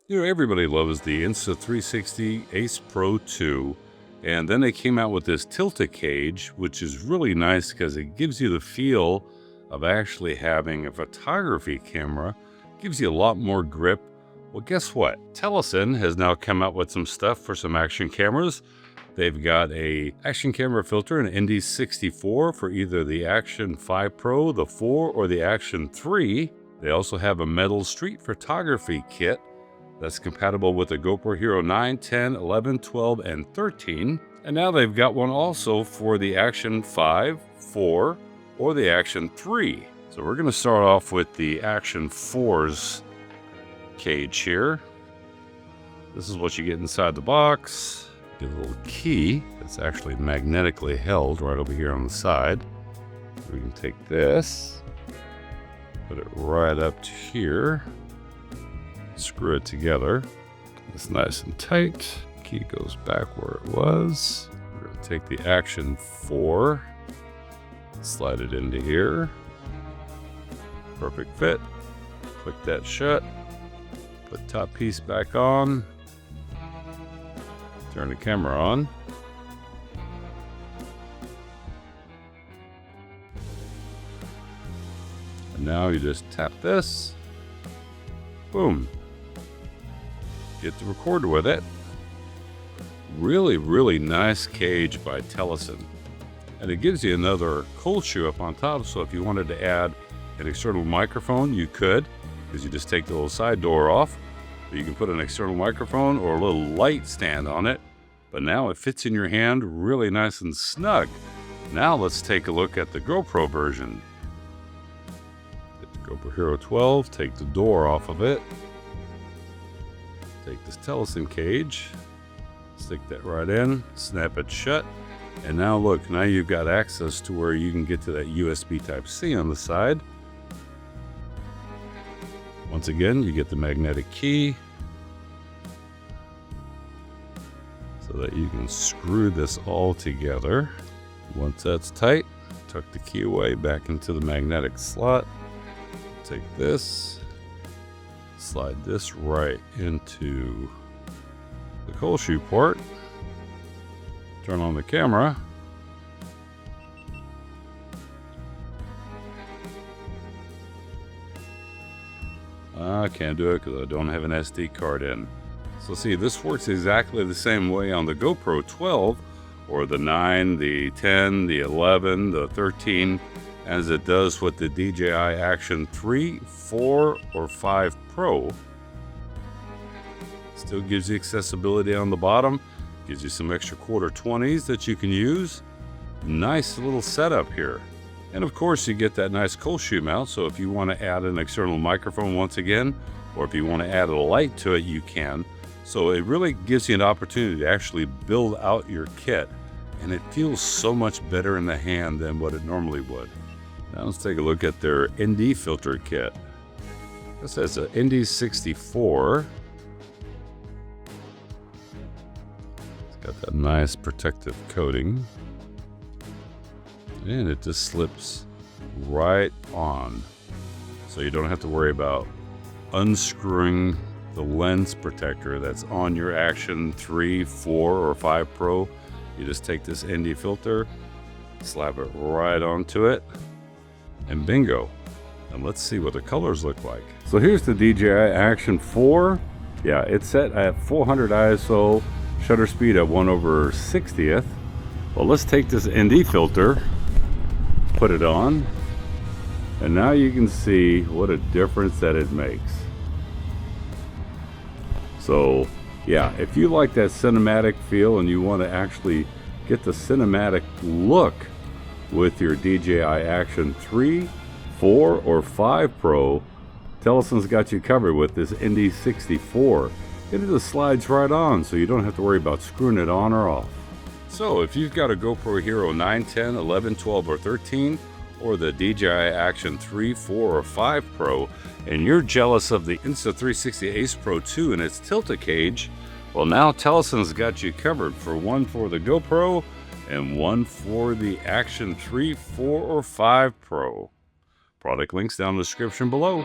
You know, everybody loves the Insta360 Ace Pro 2, and then they came out with this tilted cage, which is really nice because it gives you the feel of actually having a photography camera. Gives you a lot more grip. Well, guess what? Telesin has now come out with some stuff for some action cameras. They've got a action camera filter, an ND64 for either the Action 5 Pro, the 4, or the Action 3. They also have a metal street photography kit that's compatible with the GoPro Hero 9, 10, 11, 12, and 13. And now they've got one also for the Action 5, 4, or the Action 3. So we're going to start off with the Action 4's cage here. This is what you get inside the box. Get a little key that's actually magnetically held right over here on the side. We can take this, put it right up to here, screw it together. It's nice and tight. Key goes back where it was. We're going to take the Action 4, slide it into here. Perfect fit. Click that shut. Put top piece back on. Turn the camera on. And now you just tap this. Boom. Get the recorder with it. Really, really nice cage by Telesin. And it gives you another cold shoe up on top, so if you wanted to add an external microphone, you could, because you just take the little side door off. But you can put an external microphone or a little light stand on it. But now it fits in your hand really nice and snug. Now let's take a look at the GoPro version. Get the GoPro Hero 12, take the door off of it. Take this Telesin cage, stick that right in, snap it shut. And now look, now you've got access to where you can get to that USB Type-C on the side. Once again, you get the magnetic key so that you can screw this all together. Once that's tight, tuck the key away back into the magnetic slot. Take this, slide this right into the cold shoe port. Turn on the camera. I can't do it because I don't have an SD card in. So see, this works exactly the same way on the GoPro 12 or the 9, the 10, the 11, the 13 as it does with the DJI Action 3, 4, or 5 Pro. Still gives you accessibility on the bottom. Gives you some extra quarter 20s that you can use. Nice little setup here. And of course you get that nice cold shoe mount, so if you want to add an external microphone once again, or if you want to add a light to it, you can. So it really gives you an opportunity to actually build out your kit, and it feels so much better in the hand than what it normally would. Now let's take a look at their ND filter kit. This has an ND64. It's got that nice protective coating. And it just slips right on. So you don't have to worry about unscrewing the lens protector that's on your Action 3, 4, or 5 Pro. You just take this ND filter, slap it right onto it, and bingo. And let's see what the colors look like. So here's the DJI Action 4. Yeah, it's set at 400 ISO, shutter speed at 1/60th. Well, let's take this ND filter, put it on, and now you can see what a difference that it makes. So yeah, if you like that cinematic feel and you want to actually get the cinematic look with your DJI Action 3, 4, or 5 Pro, Telesin's got you covered with this ND64. It just slides right on, so you don't have to worry about screwing it on or off. So if you've got a GoPro Hero 9, 10, 11, 12, or 13, or the DJI Action 3, 4, or 5 Pro, and you're jealous of the Insta360 Ace Pro 2 and its tilted cage, well, now Telesin's got you covered for one for the GoPro and one for the Action 3, 4, or 5 Pro. Product links down in the description below.